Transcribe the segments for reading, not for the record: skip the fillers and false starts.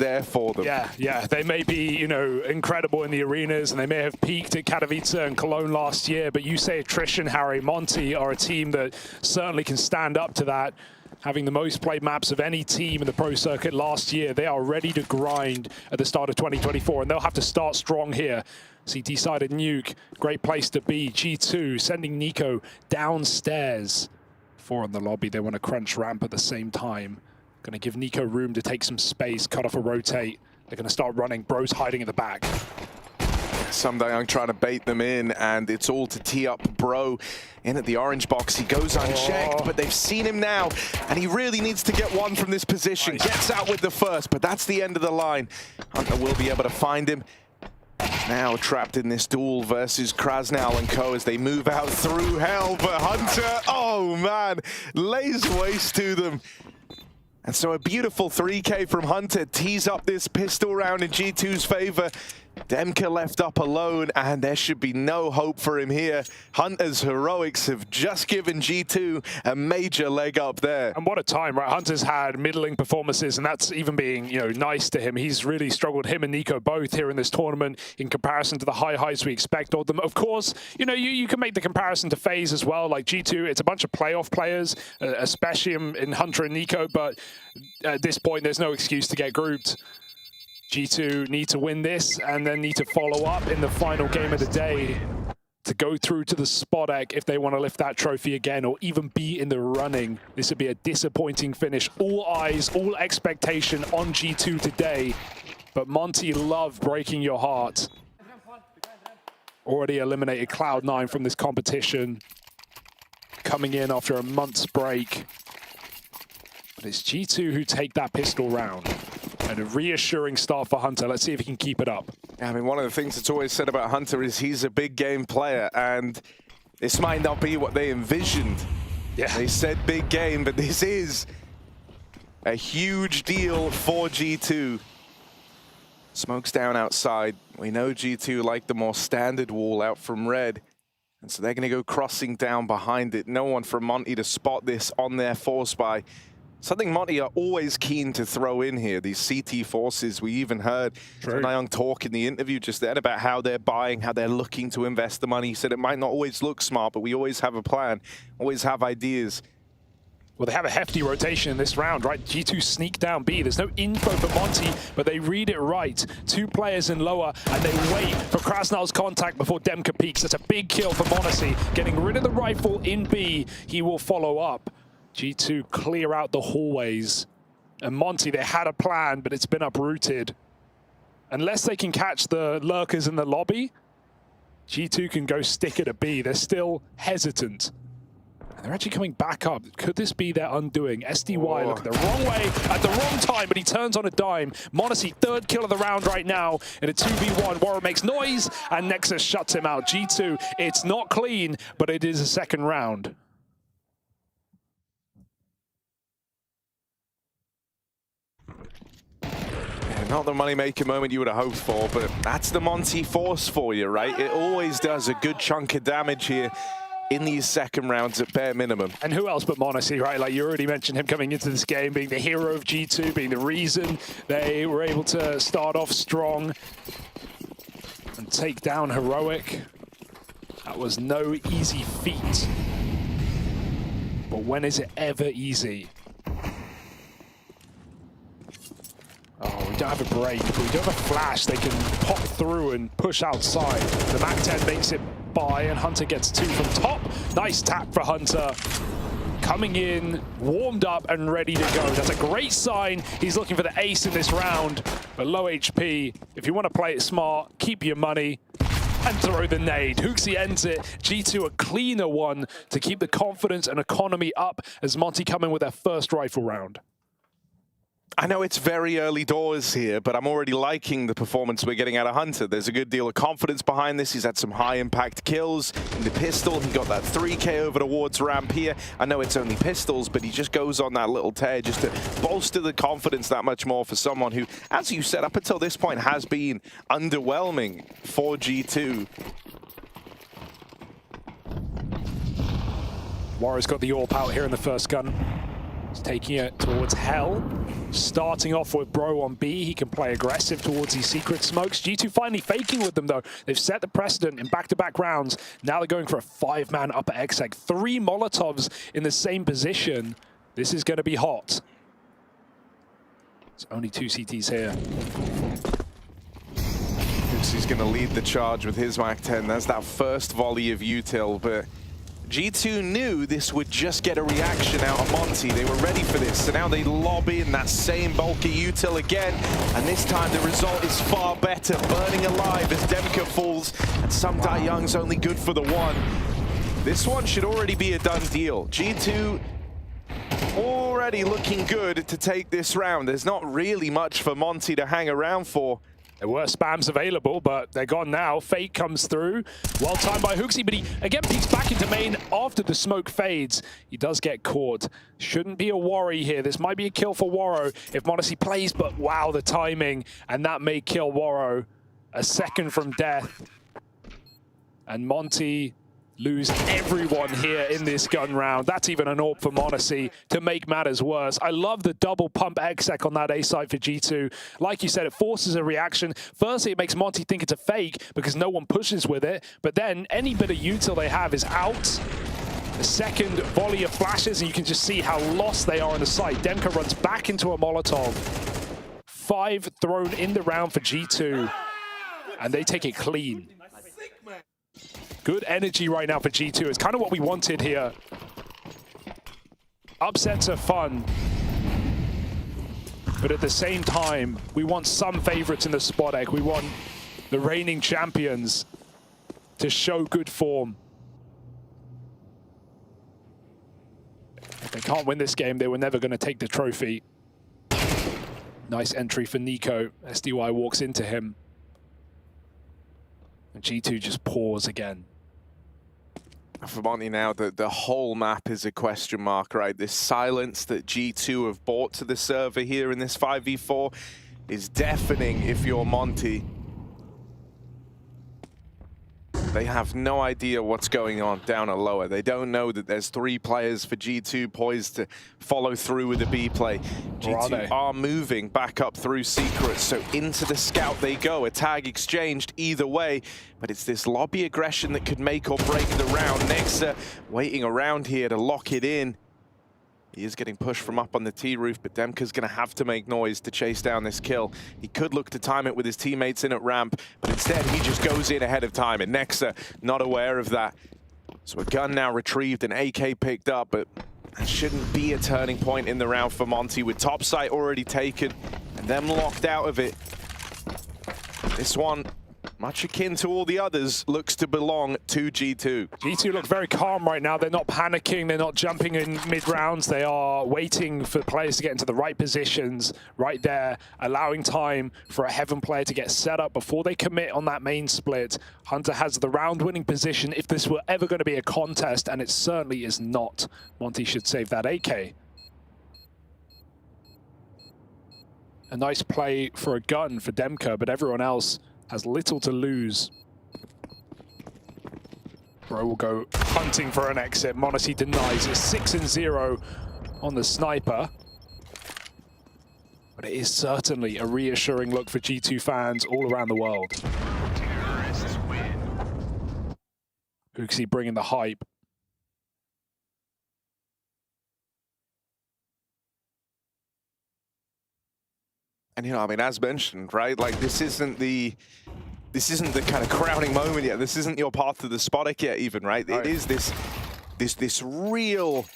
there for them. Yeah, they may be, you know, incredible in the arenas, and they may have peaked at Katowice and Cologne last year, but you say attrition, Harry. Monte are a team that certainly can stand up to that. Having the most played maps of any team in the pro circuit last year, they are ready to grind at the start of 2024, and they'll have to start strong here. CT-sided nuke, great place to be. G2 sending Nico downstairs. 4 in the lobby, they want to crunch ramp at the same time. Going to give Nico room to take some space, cut off a rotate. They're going to start running. Bro's hiding at the back. Samdayang trying to bait them in, and it's all to tee up Bro in at the orange box. He goes unchecked, but they've seen him now, and he really needs to get one from this position. Nice. Gets out with the first, but that's the end of the line. Hunter will be able to find him. Now trapped in this duel versus Krasnal and co as they move out through hell, but Hunter, oh man, lays waste to them. And so a beautiful 3K from Hunter tees up this pistol round in G2's favor. Demka left up alone, and there should be no hope for him here. Hunter's heroics have just given G2 a major leg up there. And what a time, right? Hunter's had middling performances, and that's even being, you know, nice to him. He's really struggled, him and Nico both here in this tournament, in comparison to the high heights we expect of them. Of course, you know, you can make the comparison to FaZe as well. Like G2, it's a bunch of playoff players, especially in Hunter and Nico, but at this point, there's no excuse to get grouped. G2 need to win this and then need to follow up in the final game of the day to go through to the spot egg if they want to lift that trophy again or even be in the running. This would be a disappointing finish. All eyes, all expectation on G2 today, but Monte love breaking your heart. Already eliminated Cloud9 from this competition, coming in after a month's break. But it's G2 who take that pistol round. And a reassuring start for Hunter. Let's see if he can keep it up. I mean, one of the things that's always said about Hunter is he's a big game player, and this might not be what they envisioned. Yeah. They said big game, but this is a huge deal for G2. Smoke's down outside. We know G2 like the more standard wall out from red, and so they're going to go crossing down behind it. No one from Monte to spot this on their force buy. Something Monte are always keen to throw in here, these CT forces. We even heard Samdayang talk in the interview just then about how they're buying, how they're looking to invest the money. He said it might not always look smart, but we always have a plan, always have ideas. Well, they have a hefty rotation in this round, right? G2 sneak down B. There's no info for Monte, but they read it right. 2 players in lower, and they wait for Krasnal's contact before Demka peeks. That's a big kill for Monte. Getting rid of the rifle in B, he will follow up. G2 clear out the hallways. And Monte, they had a plan, but it's been uprooted. Unless they can catch the lurkers in the lobby, G2 can go stick it at B. They're still hesitant. And they're actually coming back up. Could this be their undoing? SDY looking the wrong way at the wrong time, but he turns on a dime. Monte, 3rd kill of the round right now in a 2v1. Warren makes noise, and Nexus shuts him out. G2, it's not clean, but it is a 2nd round. Not the money-making moment you would have hoped for, but that's the Monte force for you, right? It always does a good chunk of damage here in these 2nd rounds at bare minimum. And who else but Monte, right? Like you already mentioned him coming into this game, being the hero of G2, being the reason they were able to start off strong and take down Heroic. That was no easy feat. But when is it ever easy? Oh, we don't have a break, but we do have a flash. They can pop through and push outside. The MAC-10 makes it by, and Hunter gets 2 from top. Nice tap for Hunter. Coming in, warmed up and ready to go. That's a great sign. He's looking for the ace in this round, but low HP. If you want to play it smart, keep your money and throw the nade. Hooksy ends it. G2 a cleaner one to keep the confidence and economy up as Monte come in with their 1st rifle round. I know it's very early doors here, but I'm already liking the performance we're getting out of Hunter. There's a good deal of confidence behind this. He's had some high-impact kills in the pistol. He got that 3K over towards ramp here. I know it's only pistols, but he just goes on that little tear just to bolster the confidence that much more for someone who, as you said, up until this point has been underwhelming for G2. Warrior's got the AWP out here in the 1st gun. He's taking it towards Hell. Starting off with Bro on B, he can play aggressive towards these secret smokes. G2 finally faking with them though. They've set the precedent in back-to-back rounds. Now they're going for a 5-man upper exec. 3 Molotovs in the same position. This is going to be hot. It's only 2 CTs here. He's going to lead the charge with his MAC-10. That's that first volley of util, but G2 knew this would just get a reaction out of Monte. They were ready for this, so now they lob in that same bulky util again, and this time the result is far better. Burning alive as Demka falls, and some Young's only good for the 1. This one should already be a done deal. G2 already looking good to take this round. There's not really much for Monte to hang around for. There were spams available, but they're gone now. Fate comes through. Well timed by Hooksy, but he again peeks back into main after the smoke fades. He does get caught. Shouldn't be a worry here. This might be a kill for Waro if Monte plays, but wow, the timing. And that may kill Waro. A second from death. And Monte lose everyone here in this gun round. That's even an AWP for Monte to make matters worse. I love the double pump exec on that A site for G2. Like you said, it forces a reaction. Firstly, it makes Monte think it's a fake because no one pushes with it. But then any bit of util they have is out. The second volley of flashes, and you can just see how lost they are on the site. Demka runs back into a Molotov. 5 thrown in the round for G2. And they take it clean. Good energy right now for G2. It's kind of what we wanted here. Upsets are fun. But at the same time, we want some favorites in the spot egg. We want the reigning champions to show good form. If they can't win this game, they were never going to take the trophy. Nice entry for Nico. SDY walks into him. And G2 just pours again. For Monte now, the whole map is a question mark, right? This silence that G2 have brought to the server here in this 5v4 is deafening if you're Monte. They have no idea what's going on down at lower. They don't know that there's 3 players for G2 poised to follow through with the B play. G2 are moving back up through secrets, so into the scout they go. A tag exchanged either way, but it's this lobby aggression that could make or break the round. Nexa waiting around here to lock it in. He is getting pushed from up on the T roof, but Demka's going to have to make noise to chase down this kill. He could look to time it with his teammates in at ramp, but instead he just goes in ahead of time, and Nexa not aware of that. So a gun now retrieved, an AK picked up, but that shouldn't be a turning point in the round for Monte, with top site already taken and them locked out of it. This one, much akin to all the others, looks to belong to G2. G2 look very calm right now. They're not panicking. They're not jumping in mid-rounds. They are waiting for players to get into the right positions right there, allowing time for a Heaven player to get set up before they commit on that main split. Hunter has the round-winning position if this were ever going to be a contest, and it certainly is not. Monte should save that AK. A nice play for a gun for Demka, but everyone else has little to lose. Bro will go hunting for an exit. Monte denies it. 6-0 on the sniper. But it is certainly a reassuring look for G2 fans all around the world. Hooksy bringing the hype. And, you know, I mean, as mentioned, right, like this isn't the kind of crowning moment yet. This isn't your path to the spottic yet even, right? It is this real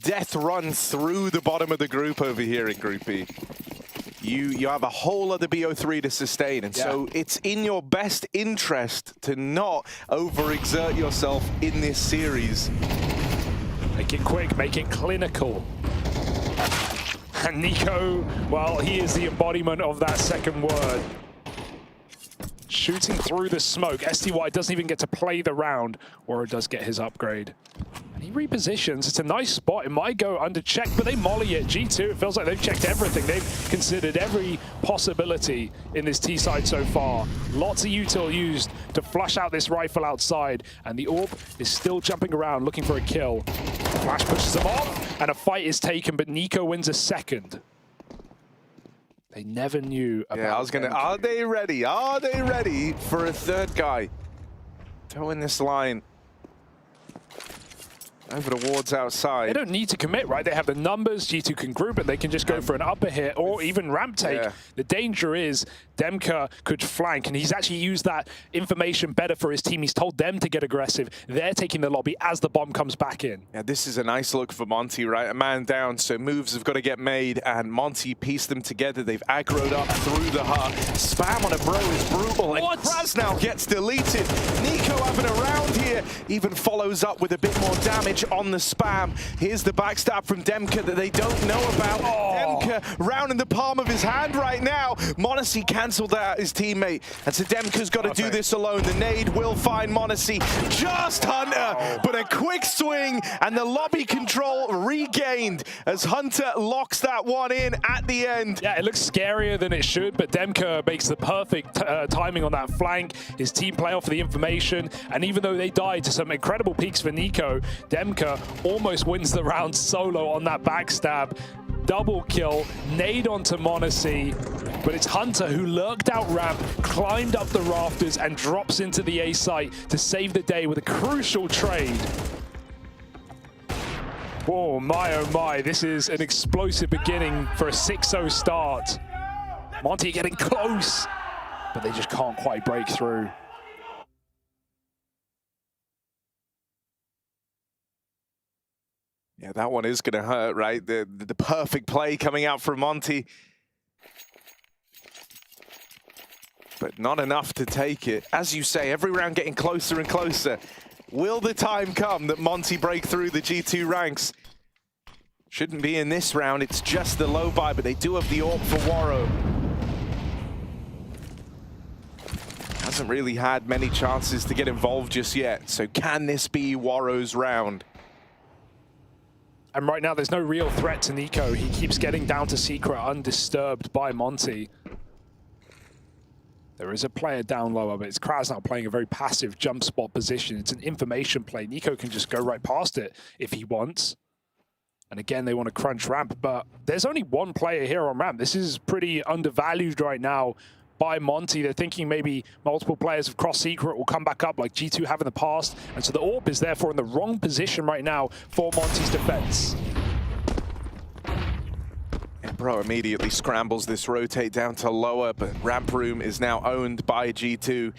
death run through the bottom of the group over here in Group B. You have a whole other BO3 to sustain, and so it's in your best interest to not overexert yourself in this series. Make it quick, make it clinical. And Nico, well, he is the embodiment of that second word. Shooting through the smoke. STY doesn't even get to play the round, or it does get his upgrade. And he repositions. It's a nice spot. It might go under check, but they molly it. G2, it feels like they've checked everything. They've considered every possibility in this T side so far. Lots of util used to flush out this rifle outside, and the AWP is still jumping around looking for a kill. Flash pushes them off, and a fight is taken, but Nico wins a second. They never knew about Yeah, I was gonna, are they ready? Are they ready for a third guy? Towing this line over the wards outside. They don't need to commit, right? They have the numbers, G2 can group it, they can just go for an upper hit or even ramp take. Yeah. The danger is Demka could flank, and he's actually used that information better for his team. He's told them to get aggressive. They're taking the lobby as the bomb comes back in. Yeah, this is a nice look for Monte, right? A man down, so moves have got to get made, and Monte pieced them together. They've aggroed up through the hut. Spam on a bro is brutal, and Krasnal gets deleted. Nico having a round here, even follows up with a bit more damage on the spam. Here's the backstab from Demka that they don't know about. Demka round in the palm of his hand right now. Monte cancelled out his teammate, and so Demka's got to do this alone. The nade will find Monte. Just Hunter, but a quick swing, and the lobby control regained as Hunter locks that one in at the end. Yeah, it looks scarier than it should, but Demka makes the perfect timing on that flank. His team play off the information, and even though they died to some incredible peaks for Nico, Demka almost wins the round solo on that backstab. Double kill, nade onto Monte, but it's Hunter who lurked out ramp, climbed up the rafters, and drops into the A site to save the day with a crucial trade. Oh my, this is an explosive beginning for a 6-0 start. Monte getting close, but they just can't quite break through. Yeah, that one is going to hurt, right? The perfect play coming out from Monte. But not enough to take it. As you say, every round getting closer and closer. Will the time come that Monte break through the G2 ranks? Shouldn't be in this round. It's just the low buy, but they do have the AWP for Waro. Hasn't really had many chances to get involved just yet. So can this be Waro's round? And right now, there's no real threat to Nico. He keeps getting down to Secret undisturbed by Monte. There is a player down lower, but it's Krasnal playing a very passive jump spot position. It's an information play. Nico can just go right past it if he wants. And again, they want to crunch ramp, but there's only one player here on ramp. This is pretty undervalued right now by Monte. They're thinking maybe multiple players of Cross Secret will come back up like G2 have in the past. And so the AWP is therefore in the wrong position right now for Monte's defense. And Bro immediately scrambles this rotate down to lower, but ramp room is now owned by G2.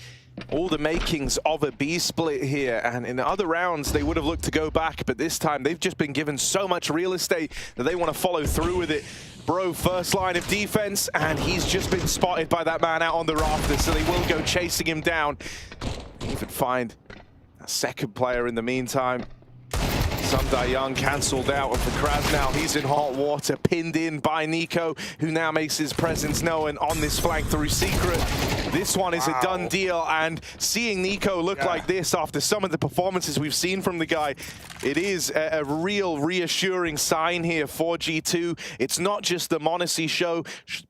All the makings of a B split here, and in other rounds they would have looked to go back, but this time they've just been given so much real estate that they want to follow through with it. Bro, first line of defense, and he's just been spotted by that man out on the rafters, so they will go chasing him down. Even find a second player in the meantime. Sunday Young cancelled out, and for Krasnal, he's in hot water, pinned in by Nico, who now makes his presence known on this flank through Secret. This one is a done deal, and seeing Nico look like this after some of the performances we've seen from the guy, it is a real reassuring sign here for G2. It's not just the Monte show.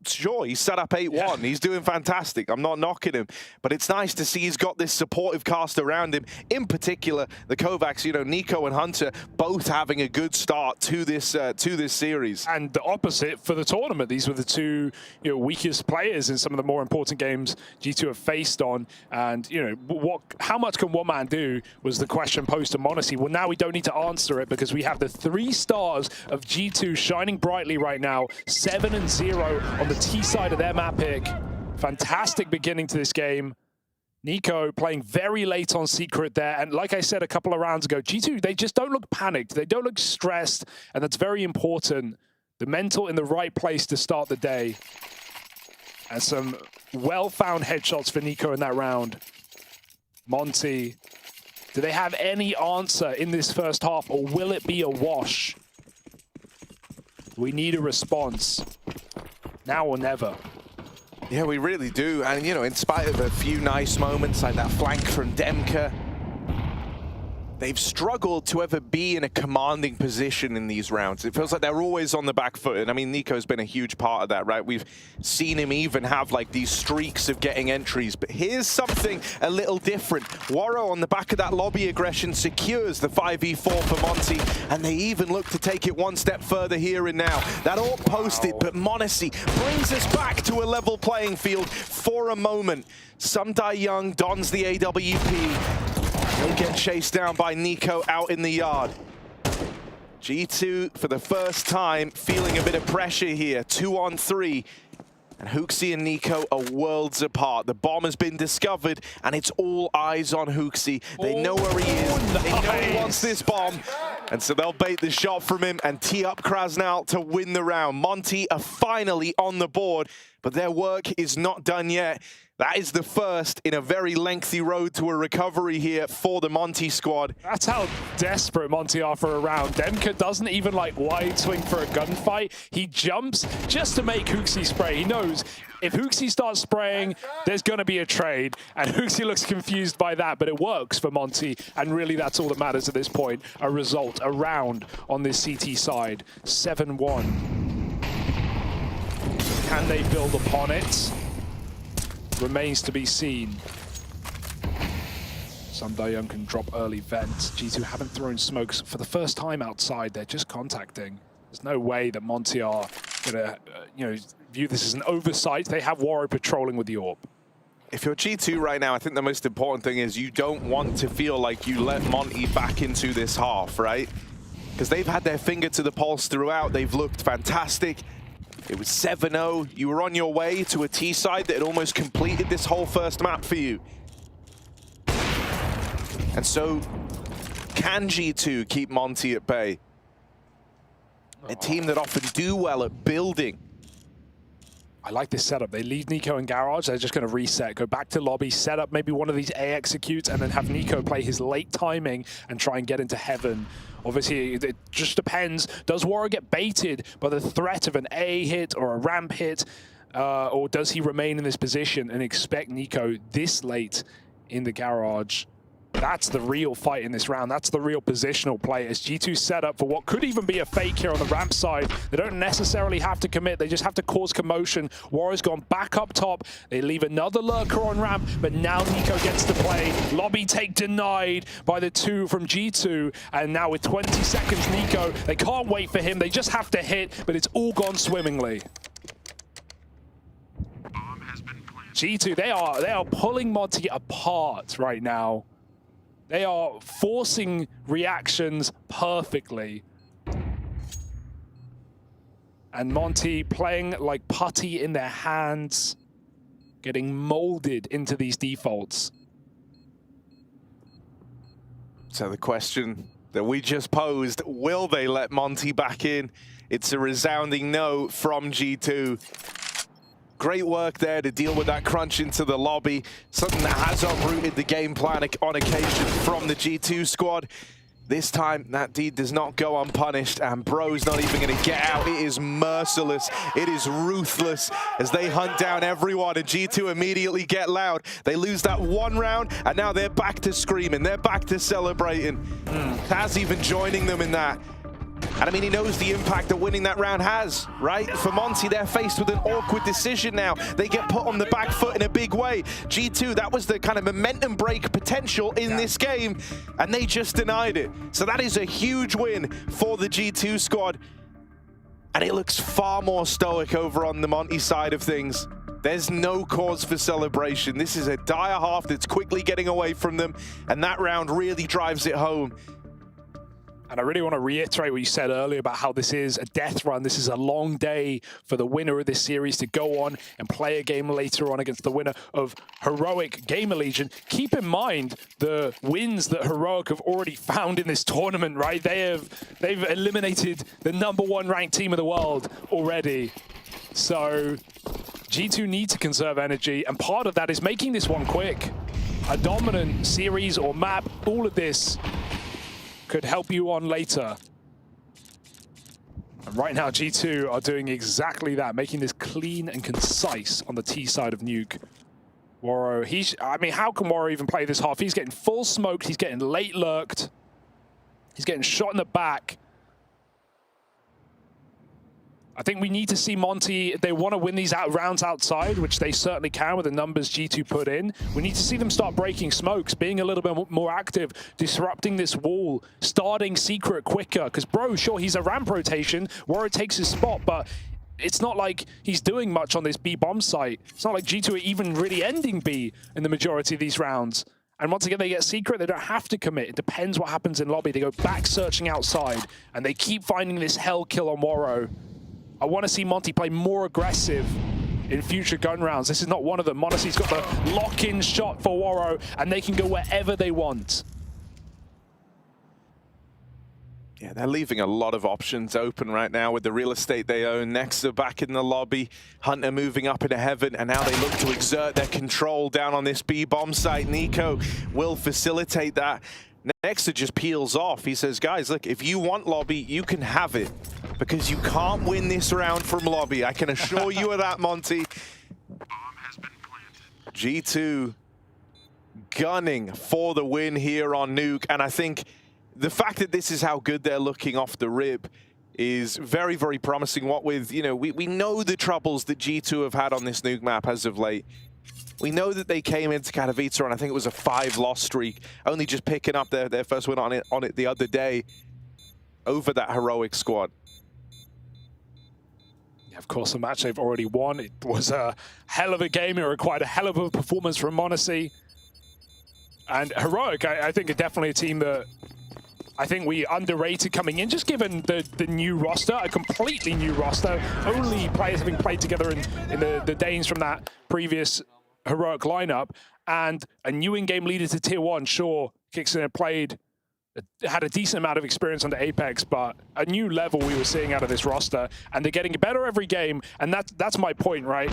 Sure, he's set up 8-1. He's doing fantastic. I'm not knocking him, but it's nice to see he's got this supportive cast around him. In particular, the Kovacs, you know, Nico and Hunter, both having a good start to this series. And the opposite for the tournament. These were the two weakest players in some of the more important games G2 have faced on. And how much can one man do was the question posed to Monte. Well, now we don't need to answer it because we have the 3 stars of G2 shining brightly right now. 7-0 on the T side of their map pick. Fantastic beginning to this game. Nico playing very late on Secret there. And like I said a couple of rounds ago, G2, they just don't look panicked. They don't look stressed. And that's very important. The mental in the right place to start the day. And some well-found headshots for Nico in that round. Monte, do they have any answer in this first half, or will it be a wash? We need a response. Now or never. Yeah, we really do. And, in spite of a few nice moments like that flank from Demka, they've struggled to ever be in a commanding position in these rounds. It feels like they're always on the back foot. And I mean, Nico's been a huge part of that, right? We've seen him even have like these streaks of getting entries. But here's something a little different. Waro on the back of that lobby aggression secures the 5v4 for Monte. And they even look to take it one step further here and now. That all posted, but Monte brings us back to a level playing field for a moment. Sumdai Young dons the AWP. He'll get chased down by Nico out in the yard. G2, for the first time, feeling a bit of pressure here. 2-on-3. And HooXi and Nico are worlds apart. The bomb has been discovered, and it's all eyes on HooXi. They know where he is. Nice. They know he wants this bomb. And so they'll bait the shot from him and tee up Krasnal to win the round. Monte are finally on the board, but their work is not done yet. That is the first in a very lengthy road to a recovery here for the Monte squad. That's how desperate Monte are for a round. Demka doesn't even like wide swing for a gunfight. He jumps just to make HooXi spray. He knows if HooXi starts spraying, there's going to be a trade. And HooXi looks confused by that, but it works for Monte. And really, that's all that matters at this point. A result, a round on this CT side. 7-1. Can they build upon it? Remains to be seen. Sumdai Young can drop early vent. G2 haven't thrown smokes for the first time outside. They're just contacting. There's no way that Monte are gonna, view this as an oversight. They have Waro patrolling with the orb. If you're G2 right now, I think the most important thing is you don't want to feel like you let Monte back into this half, right? Because they've had their finger to the pulse throughout. They've looked fantastic. It was 7-0. You were on your way to a T side that had almost completed this whole first map for you. And so, can G2 keep Monte at bay? A team that often do well at building. I like this setup. They leave Nico in garage. They're just going to reset, go back to lobby, set up maybe one of these A executes, and then have Nico play his late timing and try and get into heaven. Obviously, it just depends. Does Waro get baited by the threat of an A hit or a ramp hit? Or does he remain in this position and expect Nico this late in the garage? That's the real fight in this round. That's the real positional play as G2 set up for what could even be a fake here on the ramp side. They don't necessarily have to commit. They just have to cause commotion. Waro's gone back up top. They leave another lurker on ramp, but now Nico gets to play. Lobby take denied by the two from G2. And now with 20 seconds, Nico, they can't wait for him. They just have to hit, but it's all gone swimmingly. G2, they are pulling Monte apart right now. They are forcing reactions perfectly. And Monte playing like putty in their hands, getting molded into these defaults. So the question that we just posed, will they let Monte back in? It's a resounding no from G2. Great work there to deal with that crunch into the lobby. Something that has uprooted the game plan on occasion from the G2 squad. This time, that deed does not go unpunished, and Bro's not even going to get out. It is merciless. It is ruthless as they hunt down everyone, and G2 immediately get loud. They lose that one round, and now they're back to screaming. They're back to celebrating. Taz even joining them in that. And I mean, he knows the impact that winning that round has, right? For Monte, they're faced with an awkward decision now. They get put on the back foot in a big way. G2, that was the kind of momentum break potential in this game, and they just denied it. So that is a huge win for the G2 squad. And it looks far more stoic over on the Monte side of things. There's no cause for celebration. This is a dire half that's quickly getting away from them, and that round really drives it home. And I really want to reiterate what you said earlier about how this is a death run. This is a long day for the winner of this series to go on and play a game later on against the winner of Heroic Gamer Legion. Keep in mind the wins that Heroic have already found in this tournament, right? They've eliminated the #1 ranked team of the world already. So G2 need to conserve energy, and part of that is making this one quick. A dominant series or map, all of this could help you on later. And right now, G2 are doing exactly that, making this clean and concise on the T side of Nuke. Waro, I mean, how can Waro even play this half? He's getting full smoked, he's getting late lurked. He's getting shot in the back. I think we need to see Monte, if they want to win these rounds outside, which they certainly can with the numbers G2 put in. We need to see them start breaking smokes, being a little bit more active, disrupting this wall, starting secret quicker. Because bro, sure, he's a ramp rotation, Warrior takes his spot, but it's not like he's doing much on this B bomb site. It's not like G2 are even really ending B in the majority of these rounds. And once again, they get secret, they don't have to commit. It depends what happens in lobby. They go back searching outside, and they keep finding this hell kill on Warrow. I want to see Monte play more aggressive in future gun rounds. This is not one of them. Monte's got the lock-in shot for Warrow, and they can go wherever they want. Yeah, they're leaving a lot of options open right now with the real estate they own. Nexa back in the lobby, Hunter moving up into heaven, and now they look to exert their control down on this B-bomb site. Nico will facilitate that. Nexa just peels off. He says, guys, look, if you want lobby, you can have it, because you can't win this round from lobby. I can assure you of that, Monte. G2 gunning for the win here on Nuke, and I think the fact that this is how good they're looking off the rip is very, very promising. What with, you know, we know the troubles that G2 have had on this Nuke map as of late. We know that they came into Katowice and I think it was a 5-loss streak, only just picking up their first win on it the other day over that heroic squad. Yeah, of course, the match they've already won. It was a hell of a game. It required a hell of a performance from Monte. And Heroic, I think, are definitely a team that I think we underrated coming in, just given the new roster, a completely new roster. Only players having played together in the Danes from that previous Heroic lineup, and a new in-game leader to Tier 1. Sure, Kixon had a decent amount of experience under Apex, but a new level we were seeing out of this roster, and they're getting better every game, and that's my point, right?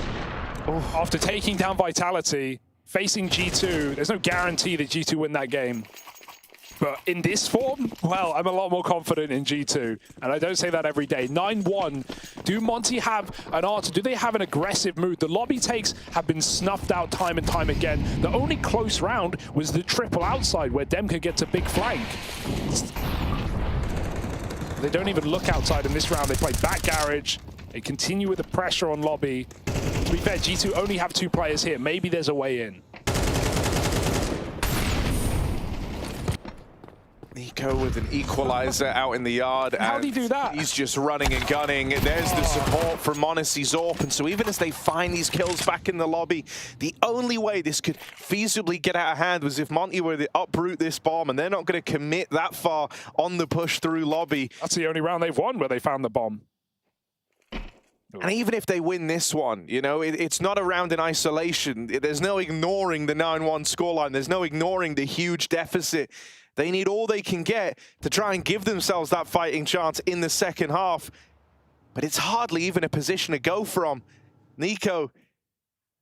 After taking down Vitality, facing G2, there's no guarantee that G2 win that game. But in this form, well, I'm a lot more confident in G2. And I don't say that every day. 9-1. Do Monte have an answer? Do they have an aggressive mood? The lobby takes have been snuffed out time and time again. The only close round was the triple outside where Demka gets a big flank. They don't even look outside in this round. They play back garage. They continue with the pressure on lobby. To be fair, G2 only have 2 players here. Maybe there's a way in. Nico with an equalizer out in the yard. How did he do that? He's just running and gunning. There's the support from Monte Zorp. And so even as they find these kills back in the lobby, the only way this could feasibly get out of hand was if Monte were to uproot this bomb, and they're not going to commit that far on the push through lobby. That's the only round they've won where they found the bomb. And even if they win this one, you know, it's not a round in isolation. There's no ignoring the 9-1 scoreline. There's no ignoring the huge deficit. They need all they can get to try and give themselves that fighting chance in the second half. But it's hardly even a position to go from. Nico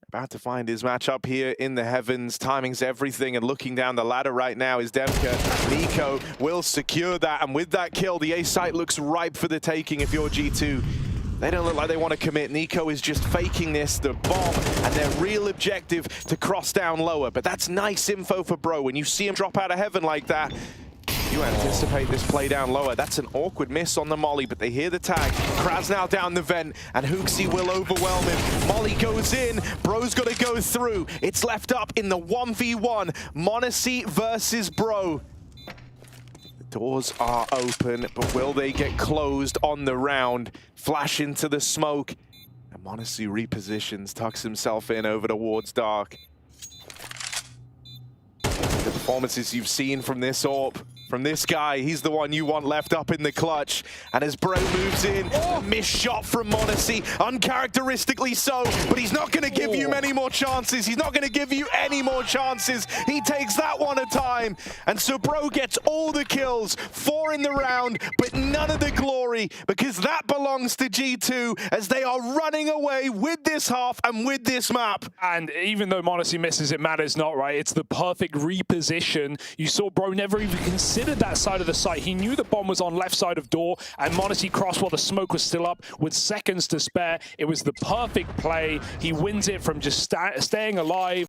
about to find his match up here in the heavens. Timing's everything, and looking down the ladder right now is Demka. Nico will secure that, and with that kill, the A site looks ripe for the taking if you're G2. They don't look like they want to commit. Nico is just faking this, the bomb, and their real objective to cross down lower. But that's nice info for Bro. When you see him drop out of heaven like that, you anticipate this play down lower. That's an awkward miss on the molly, but they hear the tag. Krasnal down the vent, and Hooksy will overwhelm him. Molly goes in, Bro's got to go through. It's left up in the 1v1. Monte versus Bro. Doors are open, but will they get closed on the round? Flash into the smoke, and Monte repositions, tucks himself in over towards Dark. The performances you've seen from this AWP, from this guy, he's the one you want left up in the clutch. And as Bro moves in, a missed shot from Monte, uncharacteristically so, but he's not going to give you many more chances. He's not going to give you any more chances. He takes that one at a time. And so Bro gets all the kills, 4 in the round, but none of the glory, because that belongs to G2 as they are running away with this half and with this map. And even though Monte misses, it matters not, right? It's the perfect reposition. You saw Bro never even considered that side of the site. He knew the bomb was on left side of door, and Monte crossed while the smoke was still up with seconds to spare. It was the perfect play. He wins it from just staying alive.